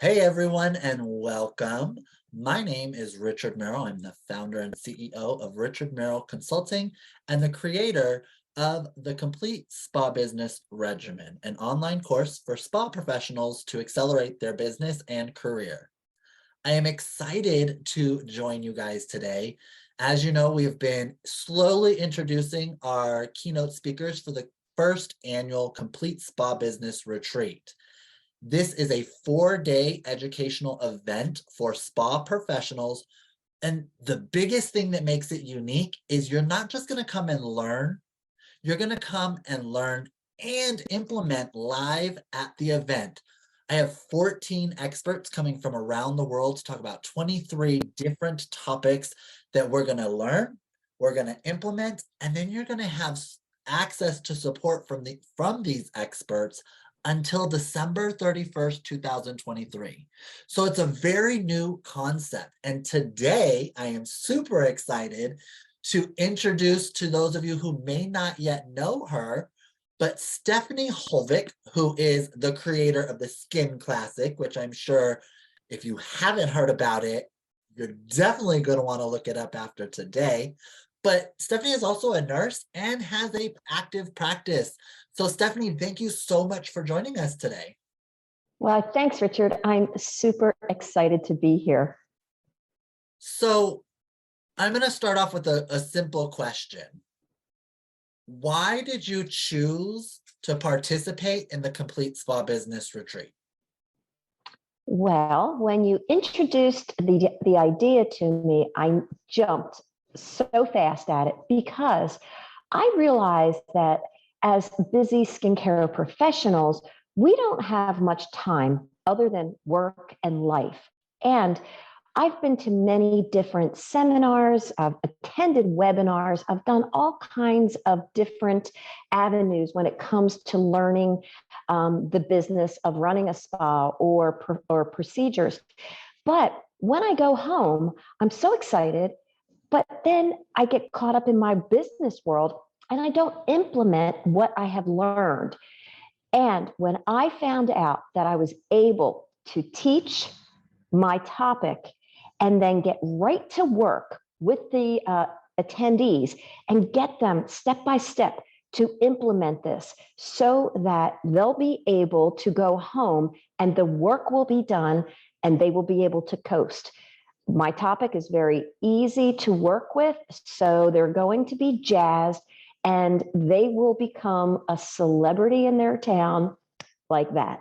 Hey everyone, and welcome. My name is Richard Merrill. I'm the founder and CEO of Richard Merrill Consulting and the creator of the Complete Spa Business Regimen, an online course for spa professionals to accelerate their business and career. I am excited to join you guys today. As you know, we've been slowly introducing our keynote speakers for the first annual Complete Spa Business Retreat. This is a 4-day educational event for spa professionals. And the biggest thing that makes it unique is you're not just going to come and learn, you're going to come and learn and implement live at the event. I have 14 experts coming from around the world to talk about 23 different topics that we're going to learn, we're going to implement, and then you're going to have access to support from these experts until December 31st, 2023. So it's a very new concept. And today I am super excited to introduce to those of you who may not yet know her, but Stephanie Holvick, who is the creator of the Skin Classic, which I'm sure if you haven't heard about it, you're definitely going to want to look it up after today. But Stephanie is also a nurse and has an active practice. So Stephanie, thank you so much for joining us today. Well, thanks, Richard. I'm super excited to be here. So I'm going to start off with a simple question. Why did you choose to participate in the Complete Spa Business Retreat? Well, when you introduced the idea to me, I jumped so fast at it because I realized that as busy skincare professionals, we don't have much time other than work and life. And I've been to many different seminars, I've attended webinars, I've done all kinds of different avenues when it comes to learning the business of running a spa or procedures. But when I go home, I'm so excited, but then I get caught up in my business world and I don't implement what I have learned. And when I found out that I was able to teach my topic and then get right to work with the attendees and get them step by step to implement this so that they'll be able to go home and the work will be done and they will be able to coast. My topic is very easy to work with, so they're going to be jazzed and they will become a celebrity in their town like that.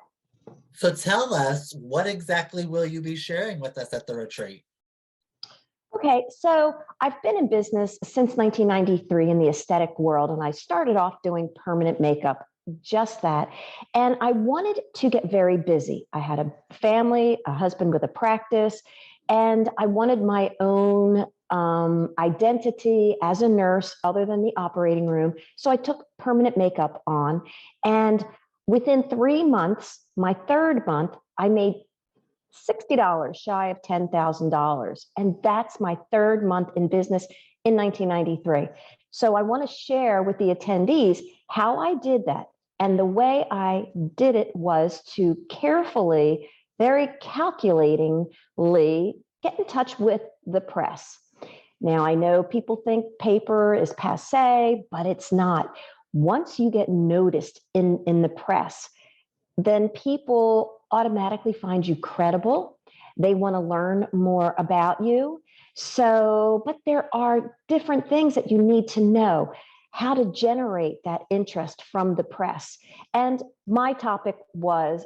So tell us, what exactly will you be sharing with us at the retreat? Okay, so I've been in business since 1993 in the aesthetic world, and I started off doing permanent makeup, just that. And I wanted to get very busy. I had a family, a husband with a practice, and I wanted my own identity as a nurse other than the operating room. So I took permanent makeup on, and within 3 months, my third month, I made $60 shy of $10,000. And that's my third month in business in 1993. So I want to share with the attendees how I did that. And the way I did it was to carefully, very calculatingly get in touch with the press. Now, I know people think paper is passé, but it's not. Once you get noticed in the press, then people automatically find you credible. They want to learn more about you. So, but there are different things that you need to know how to generate that interest from the press. And my topic was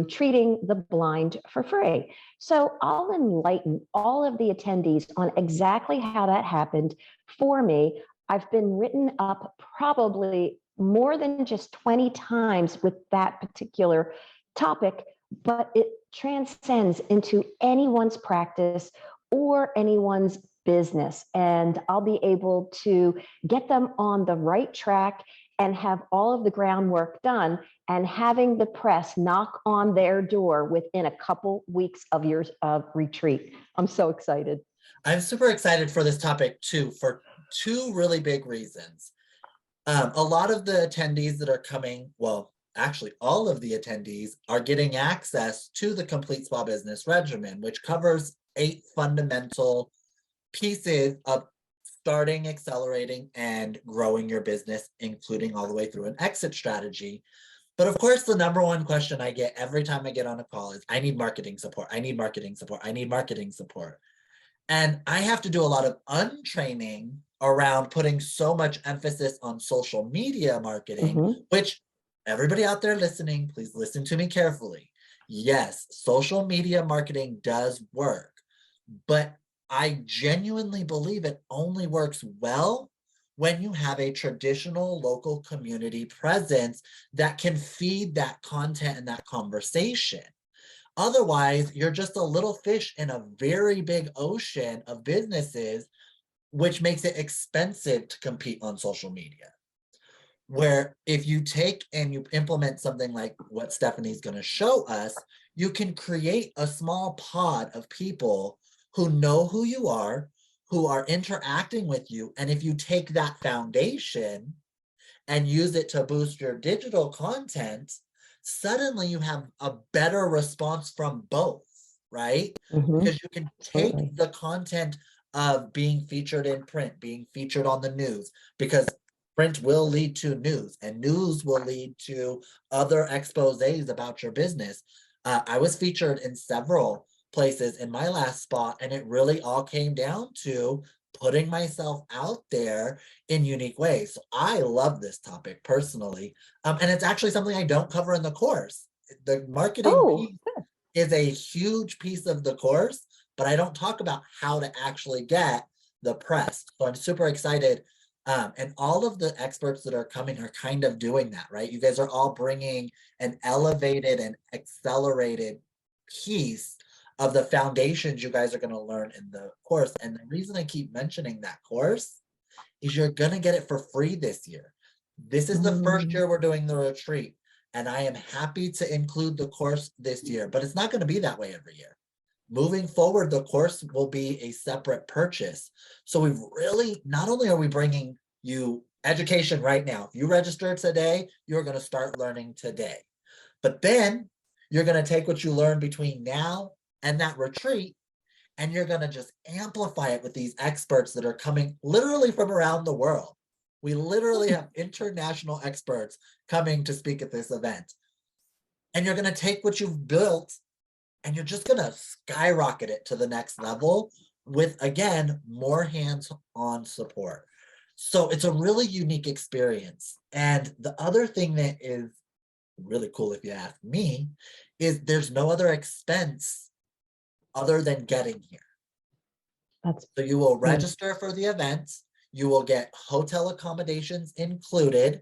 treating the blind for free. So I'll enlighten all of the attendees on exactly how that happened for me. I've been written up probably more than just 20 times with that particular topic, but it transcends into anyone's practice or anyone's business. And I'll be able to get them on the right track and have all of the groundwork done and having the press knock on their door within a couple weeks of your retreat. I'm so excited. I'm super excited for this topic too, for two really big reasons. A lot of the attendees that are coming, well, actually all of the attendees are getting access to the Complete Spa Business Regimen, which covers 8 fundamental pieces of starting, accelerating, and growing your business, including all the way through an exit strategy. But of course, the number one question I get every time I get on a call is, I need marketing support. I need marketing support. I need marketing support. And I have to do a lot of untraining around putting so much emphasis on social media marketing, Mhm. which everybody out there listening, please listen to me carefully. Yes, social media marketing does work, but I genuinely believe it only works well when you have a traditional local community presence that can feed that content and that conversation. Otherwise, you're just a little fish in a very big ocean of businesses, which makes it expensive to compete on social media. Where if you take and you implement something like what Stephanie's going to show us, you can create a small pod of people who know who you are, who are interacting with you. And if you take that foundation and use it to boost your digital content, suddenly you have a better response from both, right? Mhm. Because you can take Absolutely. the content of being featured in print, being featured on the news, because print will lead to news and news will lead to other exposés about your business. I was featured in several places in my last spot, and it really all came down to putting myself out there in unique ways. So I love this topic personally. And it's actually something I don't cover in the course. The marketing Oh, piece is a huge piece of the course, but I don't talk about how to actually get the press. So I'm super excited. And all of the experts that are coming are kind of doing that, right? You guys are all bringing an elevated and accelerated piece of the foundations you guys are going to learn in the course. And the reason I keep mentioning that course is you're going to get it for free this year. This is the first mm, year we're doing the retreat, and I am happy to include the course this year, but it's not going to be that way every year. Moving forward, the course will be a separate purchase. So we've really, not only are we bringing you education right now, if you register today, you're going to start learning today. But then you're going to take what you learn between now and that retreat, and you're going to just amplify it with these experts that are coming literally from around the world. We literally have international experts coming to speak at this event. And you're going to take what you've built and you're just going to skyrocket it to the next level with, again, more hands-on support. So it's a really unique experience. And the other thing that is really cool, if you ask me, is there's no other expense other than getting here. that's So you will mm, register for the event, you will get hotel accommodations included,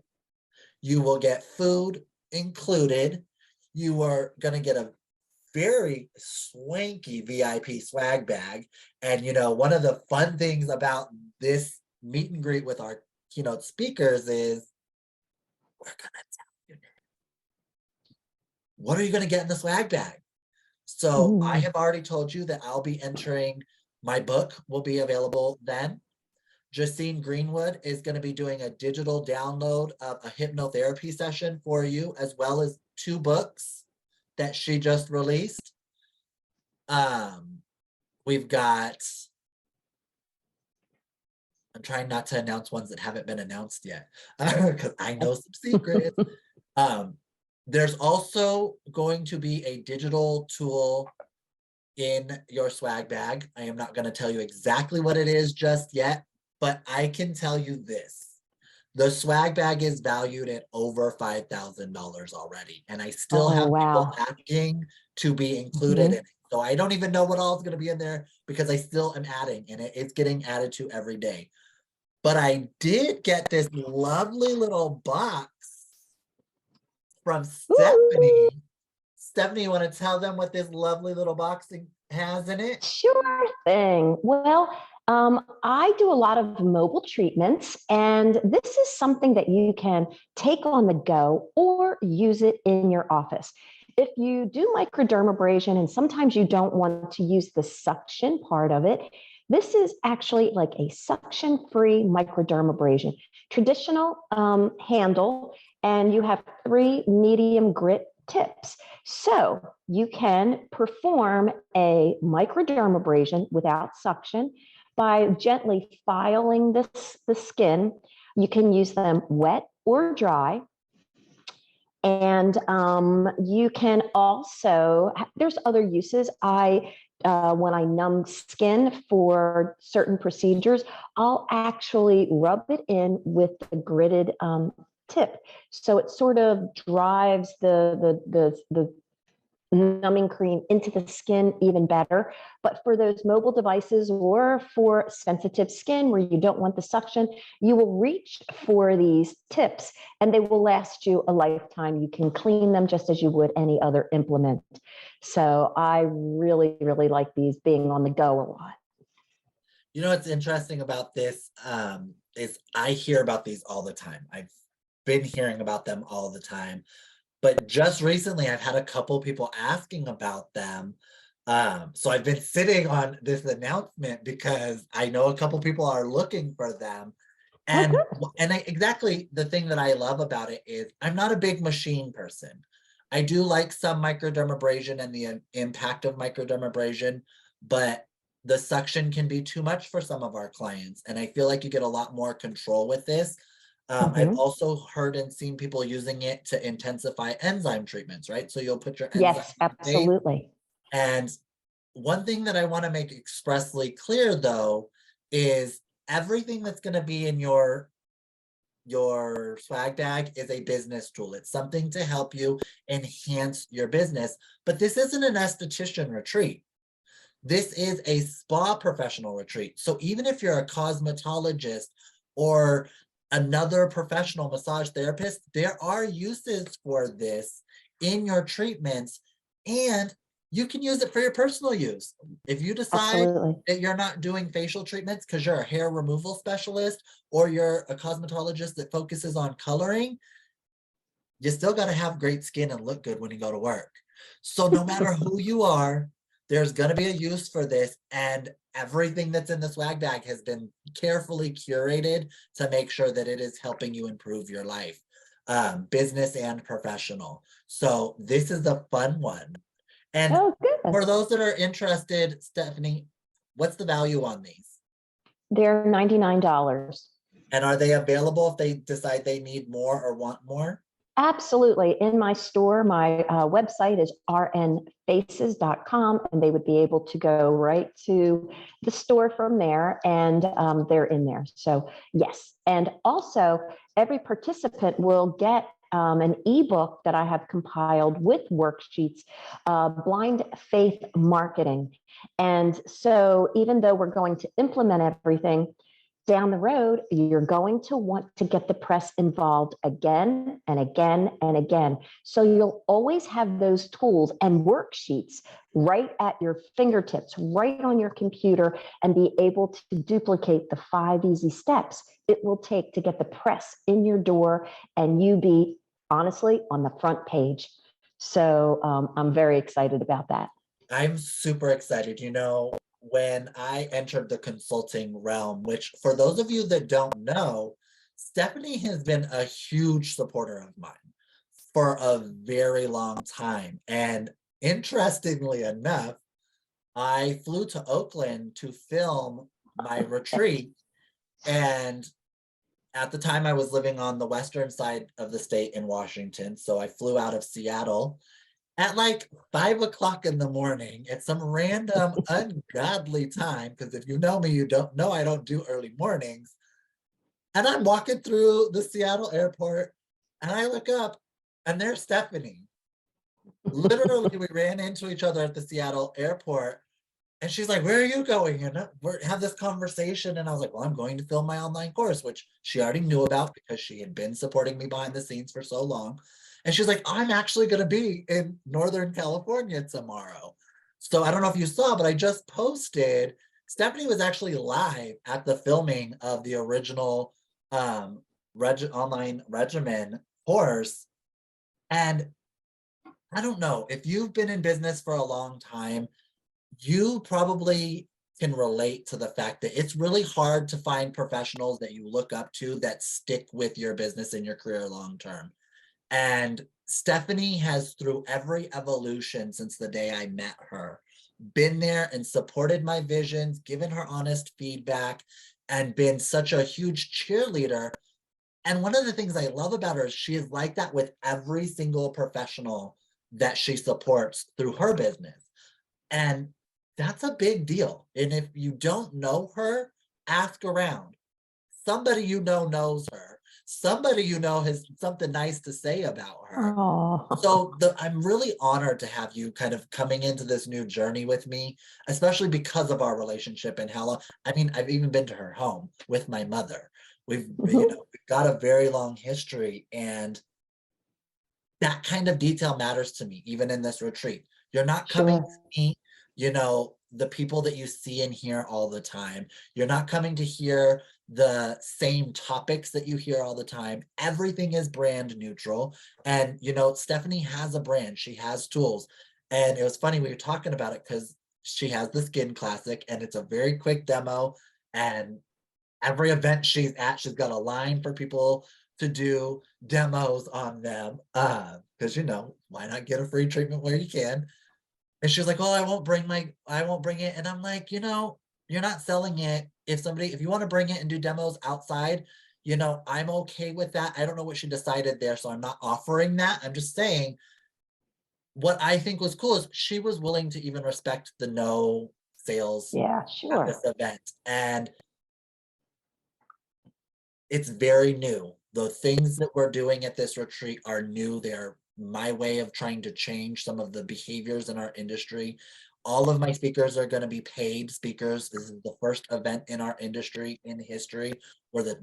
you will get food included, you are gonna get a very swanky VIP swag bag. And one of the fun things about this meet and greet with our keynote speakers is we're gonna tell you what are you gonna get in the swag bag. So I mm. have already told you that I'll be entering, my book will be available then. Justine Greenwood is going to be doing a digital download of a hypnotherapy session for you, as well as 2 books that she just released. Um, we've got, I'm trying not to announce ones that haven't been announced yet, because I know some secrets. Um, there's also going to be a digital tool in your swag bag. I am not going to tell you exactly what it is just yet, but I can tell you this. The swag bag is valued at over $5,000 already, and I still Oh, have people wow. asking to be included in Mhm. it. So I don't even know what all is going to be in there because I still am adding, and it's getting added to every day. But I did get this lovely little box from Ooh, Stephanie. Stephanie, you want to tell them what this lovely little box has in it? sure thing. Well, I do a lot of mobile treatments, and this is something that you can take on the go or use it in your office. If you do microdermabrasion and sometimes you don't want to use the suction part of it, this is actually like a suction free microdermabrasion. Traditional handle, and you have 3 medium grit tips. So you can perform a microdermabrasion without suction by gently filing the skin. You can use them wet or dry. And you can also, there's other uses. When I numb skin for certain procedures, I'll actually rub it in with the gritted tip. So it sort of drives the numbing cream into the skin even better. But for those mobile devices or for sensitive skin where you don't want the suction, you will reach for these tips and they will last you a lifetime. You can clean them just as you would any other implement. So I really, really like these being on the go a lot. You know what's interesting about this is I hear about these all the time. I've been hearing about them all the time. But just recently, I've had a couple people asking about them. So I've been sitting on this announcement because I know a couple people are looking for them. And, exactly the thing that I love about it is I'm not a big machine person. I do like some microdermabrasion and the impact of microdermabrasion, but the suction can be too much for some of our clients. And I feel like you get a lot more control with this. I've also heard and seen people using it to intensify enzyme treatments, right? So you'll put your enzyme Yes, absolutely. and one thing that I want to make expressly clear though is everything that's going to be in your swag bag is a business tool. It's something to help you enhance your business. But this isn't an esthetician retreat. This is a spa professional retreat. So even if you're a cosmetologist or another professional massage therapist, there are uses for this in your treatments, and you can use it for your personal use. If you decide that you're not doing facial treatments because you're a hair removal specialist or you're a cosmetologist that focuses on coloring, you still got to have great skin and look good when you go to work. So no matter who you are, there's going to be a use for this, and everything that's in the swag bag has been carefully curated to make sure that it is helping you improve your life, business and professional. So this is a fun one. And for those that are interested, Stephanie, what's the value on these? They're $99. And are they available if they decide they need more or want more? Absolutely. In my store, my website is rnfaces.com, and they would be able to go right to the store from there, and they're in there. So yes. And also, every participant will get an ebook that I have compiled with worksheets, Blind Faith Marketing. And so even though we're going to implement everything, down the road, you're going to want to get the press involved again and again and again. So you'll always have those tools and worksheets right at your fingertips, right on your computer, and be able to duplicate the 5 easy steps it will take to get the press in your door and you be honestly on the front page. So I'm very excited about that. I'm super excited. You know, when I entered the consulting realm, which for those of you that don't know, Stephanie has been a huge supporter of mine for a very long time. And interestingly enough, I flew to Oakland to film my retreat. And at the time I was living on the western side of the state in Washington. So I flew out of Seattle at like 5 o'clock in the morning at some random ungodly time, because if you know me, you don't know I don't do early mornings. And I'm walking through the Seattle airport and I look up and there's Stephanie. Literally, we ran into each other at the Seattle airport and she's like, "Where are you going?" And we have this conversation. And I was like, "Well, I'm going to film my online course," which she already knew about because she had been supporting me behind the scenes for so long. And she's like, "I'm actually going to be in Northern California tomorrow." So I don't know if you saw, but I just posted. Stephanie was actually live at the filming of the original online regimen course. And I don't know, if you've been in business for a long time, you probably can relate to the fact that it's really hard to find professionals that you look up to that stick with your business and your career long term. And Stephanie has, through every evolution since the day I met her, been there and supported my visions, given her honest feedback, and been such a huge cheerleader. And one of the things I love about her is she is like that with every single professional that she supports through her business. And that's a big deal. And if you don't know her, ask around. Somebody you know knows her. Somebody you know has something nice to say about her. Oh, So I'm really honored to have you kind of coming into this new journey with me, especially because of our relationship and how long. I mean, I've even been to her home with my mother. We've got a very long history, and that kind of detail matters to me, even in this retreat. You're not coming sure. to meet, the people that you see and hear all the time. You're not coming to hear the same topics that you hear all the time. Everything is brand neutral. And, Stephanie has a brand, she has tools. And it was funny, we were talking about it because she has the Skin Classic, and it's a very quick demo. And every event she's at, she's got a line for people to do demos on them. Because why not get a free treatment where you can? And she was like, "Oh, I won't bring it." And I'm like, you're not selling it. If you want to bring it and do demos outside, I'm okay with that. I don't know what she decided there, so I'm not offering that. I'm just saying what I think was cool is she was willing to even respect the no sales Yeah, at this sure. event. And it's very new. The things that we're doing at this retreat are new. They're my way of trying to change some of the behaviors in our industry. All of my speakers are going to be paid speakers. This is the first event in our industry in history where the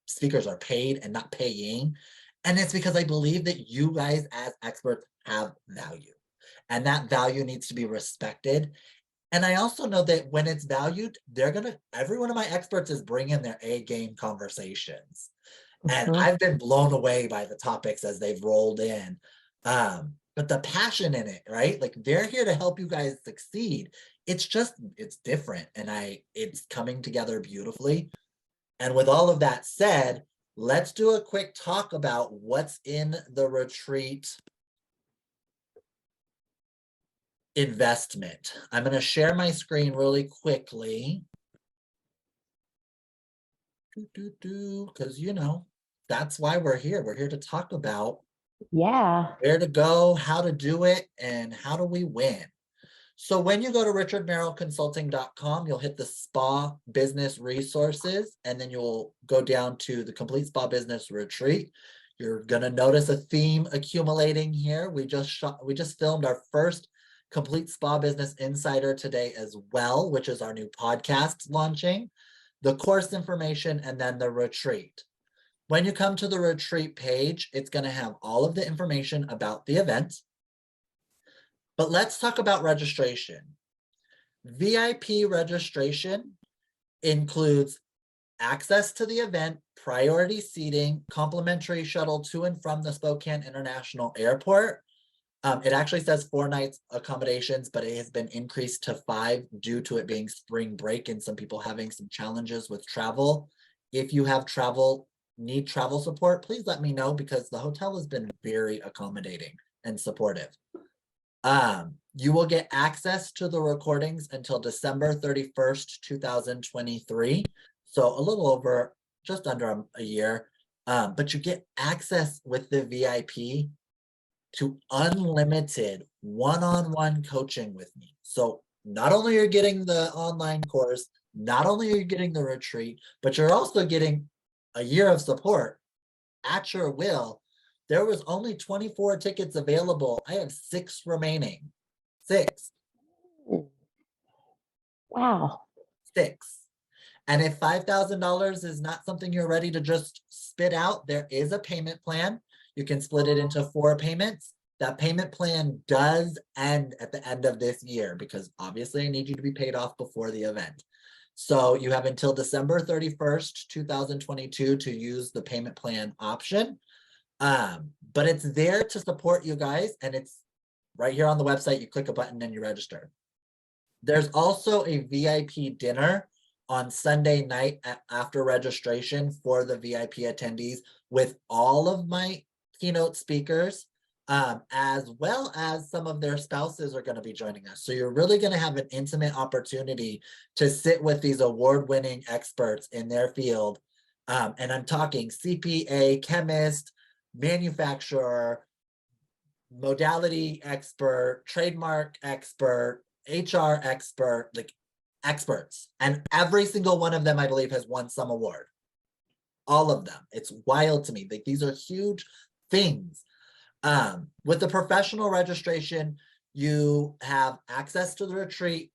speakers are paid and not paying. And it's because I believe that you guys as experts have value, and that value needs to be respected. And I also know that when it's valued, every one of my experts is bringing their A game conversations. And Mhm. I've been blown away by the topics as they've rolled in. But the passion in it, right? Like they're here to help you guys succeed. It's different, and it's coming together beautifully. And with all of that said, let's do a quick talk about what's in the retreat investment. I'm going to share my screen really quickly. Because, that's why we're here. We're here to talk about Yeah. where to go, how to do it, and how do we win. So when you go to richardmerrillconsulting.com, you'll hit the Spa Business Resources, and then you'll go down to the Complete Spa Business Retreat. You're gonna notice a theme accumulating here. We just filmed our first Complete Spa Business Insider today as well, which is our new podcast launching, the course information, and then the retreat. When you come to the retreat page, it's going to have all of the information about the event. But let's talk about registration. VIP registration includes access to the event, priority seating, complimentary shuttle to and from the Spokane International Airport. It actually says 4 nights accommodations, but it has been increased to 5 due to it being spring break and some people having some challenges with travel. If you have need travel support, please let me know, because the hotel has been very accommodating and supportive. You will get access to the recordings until December 31st, 2023. So a little over, just under a year. But you get access with the VIP to unlimited one-on-one coaching with me. So not only are you getting the online course, not only are you getting the retreat, but you're also getting a year of support at your will. There was only 24 tickets available. I have 6 remaining. 6. Wow. 6. And if $5,000 is not something you're ready to just spit out, there is a payment plan. You can split it into 4 payments. That payment plan does end at the end of this year, because obviously I need you to be paid off before the event. So you have until December 31st, 2022 to use the payment plan option. But it's there to support you guys, and it's right here on the website. You click a button and you register. There's also a VIP dinner on Sunday night after registration for the VIP attendees with all of my keynote speakers, as well as some of their spouses are going to be joining us. So you're really going to have an intimate opportunity to sit with these award-winning experts in their field. And I'm talking CPA, chemist, manufacturer, modality expert, trademark expert, HR expert, like experts. And every single one of them, I believe, has won some award. All of them. It's wild to me. Like, these are huge things. With the professional registration, you have access to the retreat,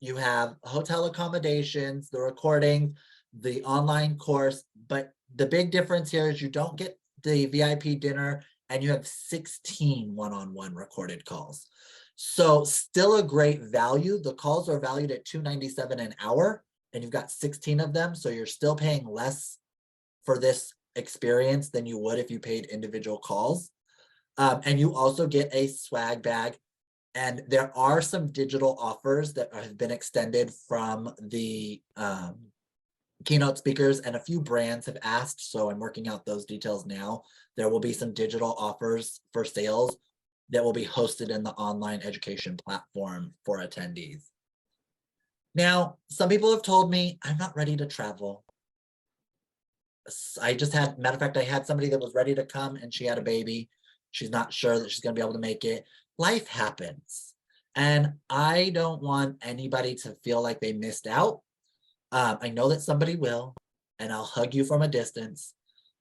you have hotel accommodations, the recording, the online course, but the big difference here is you don't get the VIP dinner and you have 16 one-on-one recorded calls. So still a great value. The calls are valued at $297 an hour and you've got 16 of them. So you're still paying less for this experience than you would if you paid individual calls. And you also get a swag bag. And there are some digital offers that have been extended from the keynote speakers, and a few brands have asked. So I'm working out those details now. There will be some digital offers for sales that will be hosted in the online education platform for attendees. Now, some people have told me I'm not ready to travel. I just had, matter of fact, I had somebody that was ready to come and she had a baby. She's not sure that she's going to be able to make it. Life happens. And I don't want anybody to feel like they missed out. I know that somebody will, and I'll hug you from a distance.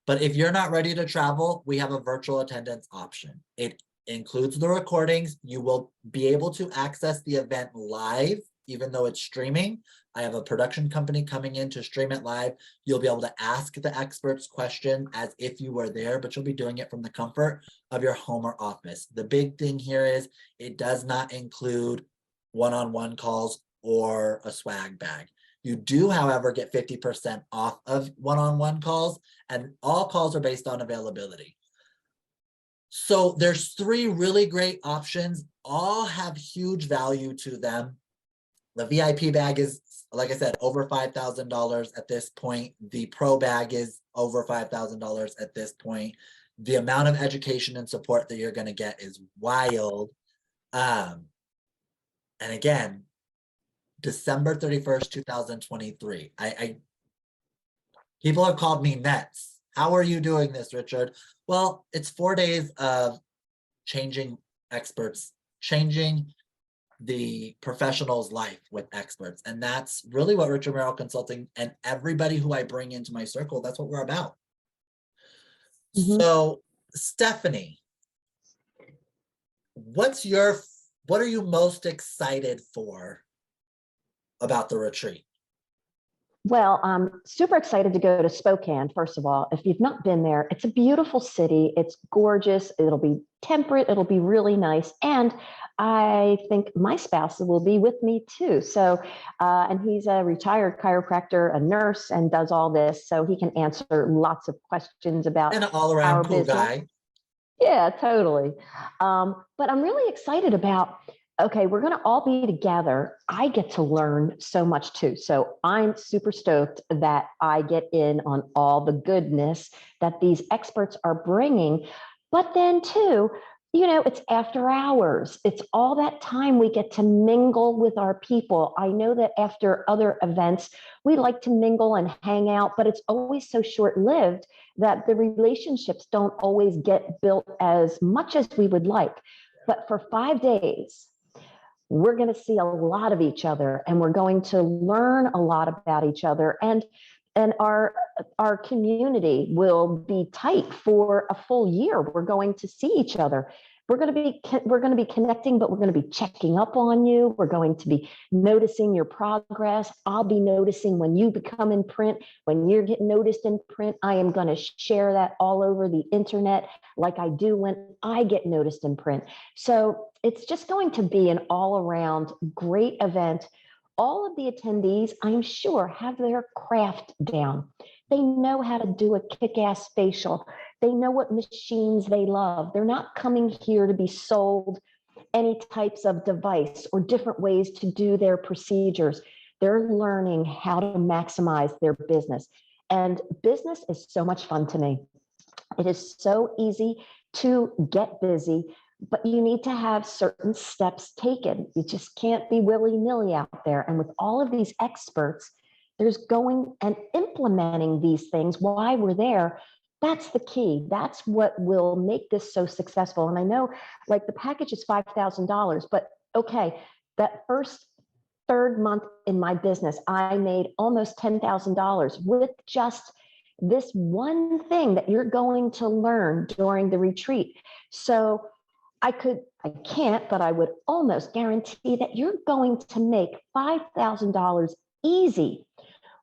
But if you're not ready to travel, we have a virtual attendance option. It includes the recordings. You will be able to access the event live, even though it's streaming. I have a production company coming in to stream it live. You'll be able to ask the experts question as if you were there, but you'll be doing it from the comfort of your home or office. The big thing here is it does not include one-on-one calls or a swag bag. You do, however, get 50% off of one-on-one calls, and all calls are based on availability. So there's 3 really great options. All have huge value to them. The VIP bag is, like I said, over $5,000 at this point. The Pro bag is over $5,000 at this point. The amount of education and support that you're going to get is wild. And again, December 31st, 2023. People have called me nuts. How are you doing this, Richard? Well, it's 4 days of changing experts, changing the professional's life with experts. And that's really what Richard Merrill Consulting and everybody who I bring into my circle, that's what we're about. So, Stephanie, what are you most excited for about the retreat? Well, I'm super excited to go to Spokane, first of all. If you've not been there, it's a beautiful city. It's gorgeous. It'll be temperate. It'll be really nice. And I think my spouse will be with me too. So, and he's a retired chiropractor, a nurse, and does all this. So he can answer lots of questions about And an all-around cool business. guy. Yeah, totally. But I'm really excited about, okay, we're going to all be together. I get to learn so much too. So I'm super stoked that I get in on all the goodness that these experts are bringing. But then too, it's after hours. It's all that time we get to mingle with our people. I know that after other events, we like to mingle and hang out, but it's always so short-lived that the relationships don't always get built as much as we would like. But for 5 days, we're going to see a lot of each other, and we're going to learn a lot about each other, and our community will be tight for a full year. We're going to see each other. We're going to be connecting, but we're going to be checking up on you. We're going to be noticing your progress. I'll be noticing when you become in print, when you're getting noticed in print. I am going to share that all over the internet like I do when I get noticed in print. So it's just going to be an all-around great event. All of the attendees, I'm sure, have their craft down. They know how to do a kick-ass facial. They know what machines they love. They're not coming here to be sold any types of device or different ways to do their procedures. They're learning how to maximize their business. And business is so much fun to me. It is so easy to get busy, but you need to have certain steps taken. You just can't be willy-nilly out there. And with all of these experts, there's going and implementing these things while we're there. That's the key. That's what will make this so successful. And I know, like, the package is $5,000, but okay, that first third month in my business, I made almost $10,000 with just this one thing that you're going to learn during the retreat. So I can't, but I would almost guarantee that you're going to make $5,000 easy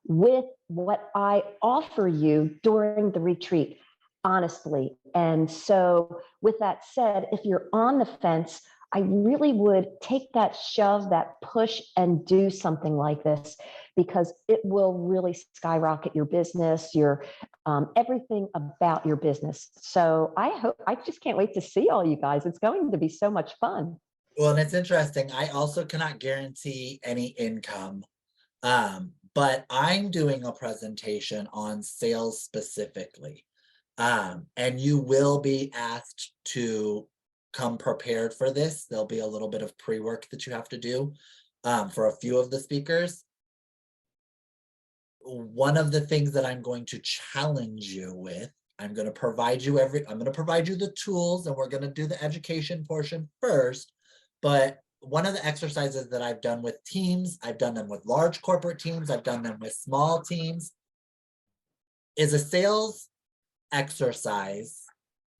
with what I offer you during the retreat, honestly. And so, with that said, if you're on the fence, I really would take that shove, that push, and do something like this, because it will really skyrocket your business, your everything about your business. So I just can't wait to see all you guys. It's going to be so much fun. Well, and it's interesting. I also cannot guarantee any income, but I'm doing a presentation on sales specifically. And you will be asked to come prepared for this. There'll be a little bit of pre-work that you have to do for a few of the speakers. One of the things that I'm going to challenge you with, I'm going to provide you the tools, and we're going to do the education portion first. But one of the exercises that I've done with teams, I've done them with large corporate teams, I've done them with small teams, is a sales exercise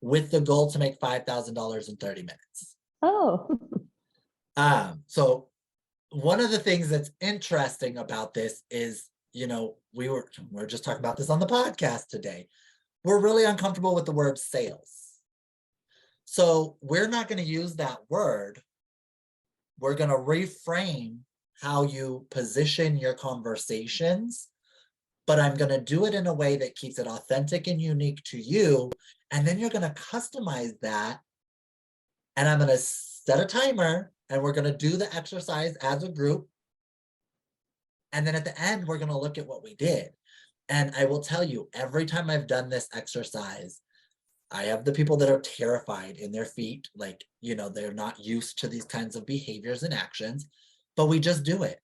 with the goal to make $5,000 in 30 minutes. Oh. So one of the things that's interesting about this is, we're just talking about this on the podcast today. We're really uncomfortable with the word sales. So we're not going to use that word. We're going to reframe how you position your conversations, but I'm going to do it in a way that keeps it authentic and unique to you. And then you're going to customize that. And I'm going to set a timer, and we're going to do the exercise as a group. And then at the end, we're going to look at what we did. And I will tell you, every time I've done this exercise, I have the people that are terrified in their feet, like, they're not used to these kinds of behaviors and actions, but we just do it.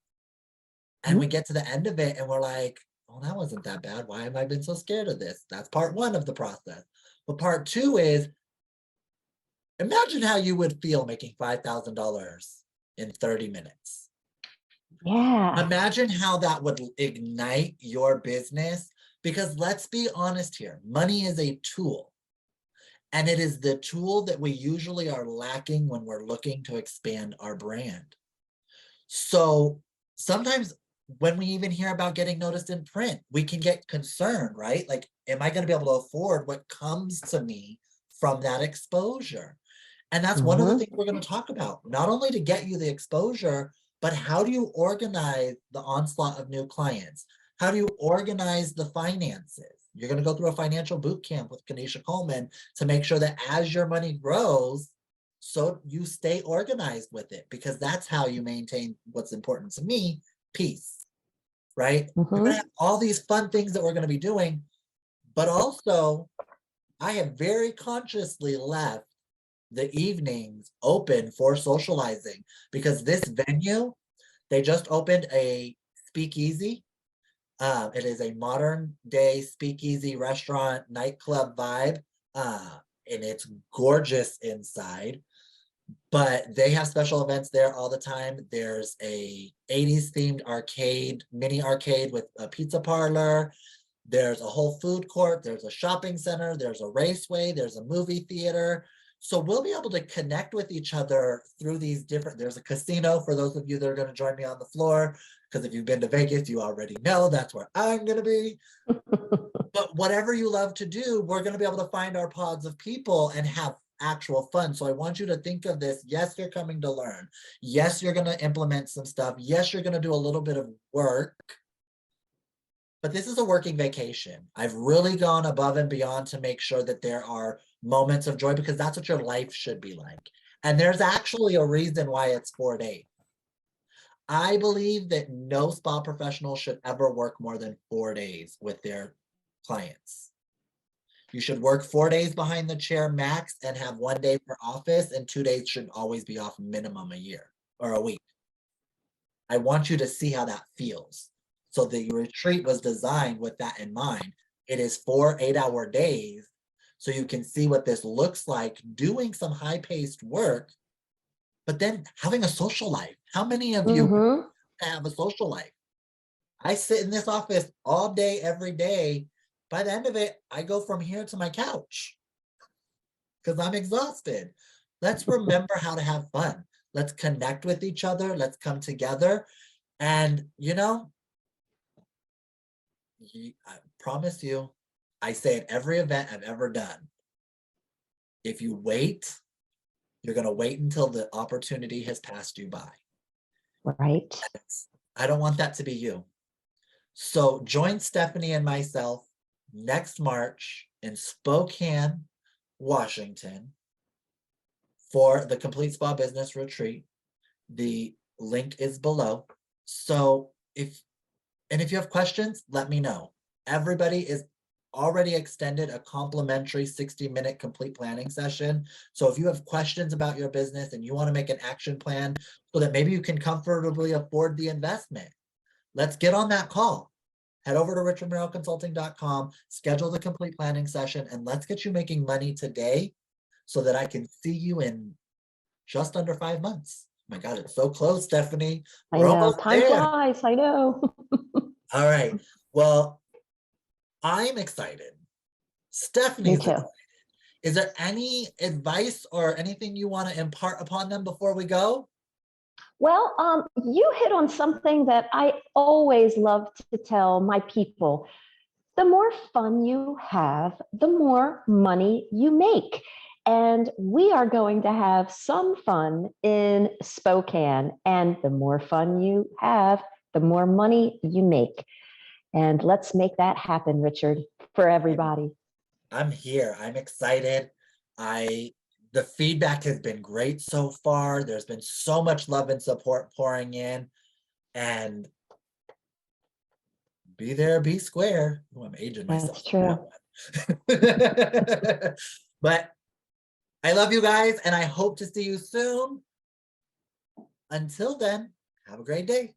And we get to the end of it and we're like, oh, that wasn't that bad. Why have I been so scared of this? That's part one of the process. But part two is, imagine how you would feel making $5,000 in 30 minutes. Yeah. Imagine how that would ignite your business, because let's be honest here, money is a tool. And it is the tool that we usually are lacking when we're looking to expand our brand. So sometimes when we even hear about getting noticed in print, we can get concerned, right? Like, am I going to be able to afford what comes to me from that exposure? And that's one of the things we're going to talk about, not only to get you the exposure, but how do you organize the onslaught of new clients? How do you organize the finances? You're going to go through a financial boot camp with Kanisha Coleman to make sure that as your money grows, so you stay organized with it, because that's how you maintain what's important to me, peace, right? We're going to have all these fun things that we're going to be doing, but also I have very consciously left the evenings open for socializing, because this venue, they just opened a speakeasy. It is a modern day speakeasy restaurant nightclub vibe, and it's gorgeous inside. But they have special events there all the time. There's a 80s themed arcade, mini arcade with a pizza parlor. There's a whole food court. There's a shopping center. There's a raceway. There's a movie theater. So we'll be able to connect with each other through these different, there's a casino for those of you that are going to join me on the floor, because if you've been to Vegas, you already know that's where I'm going to be. But whatever you love to do, we're going to be able to find our pods of people and have actual fun. So I want you to think of this. Yes, you're coming to learn. Yes, you're going to implement some stuff. Yes, you're going to do a little bit of work. But this is a working vacation. I've really gone above and beyond to make sure that there are moments of joy, because that's what your life should be like. And there's actually a reason why it's 4 days. I believe that no spa professional should ever work more than 4 days with their clients. You should work 4 days behind the chair max and have 1 day for office, and 2 days should always be off minimum a year or a week. I want you to see how that feels. So the retreat was designed with that in mind. It is 4 8-hour days, so you can see what this looks like doing some high-paced work, but then having a social life. How many of you have a social life? I sit in this office all day, every day. By the end of it, I go from here to my couch because I'm exhausted. Let's remember how to have fun. Let's connect with each other. Let's come together. And, you know, I promise you, I say at every event I've ever done, if you wait, you're going to wait until the opportunity has passed you by. Right. I don't want that to be you. So join Stephanie and myself next March in Spokane, Washington for the Complete Spa Business Retreat. The link is below. So if you have questions, let me know. Everybody is already extended a complimentary 60-minute complete planning session. So if you have questions about your business and you want to make an action plan so that maybe you can comfortably afford the investment, let's get on that call. Head over to richardmerrillconsulting.com, schedule the complete planning session, and let's get you making money today so that I can see you in just under 5 months. Oh my God, it's so close, Stephanie. I We're know. almost Time there. flies. I know. All right. Well, I'm excited. Stephanie's Me too. excited. Is there any advice or anything you want to impart upon them before we go? Well, you hit on something that I always love to tell my people. The more fun you have, the more money you make. And we are going to have some fun in Spokane. And the more fun you have, the more money you make. And let's make that happen, Richard, for everybody. I'm here. I'm excited. The feedback has been great so far. There's been so much love and support pouring in, and be there, be square. Oh, I'm aging myself. That's true. But I love you guys, and I hope to see you soon. Until then, have a great day.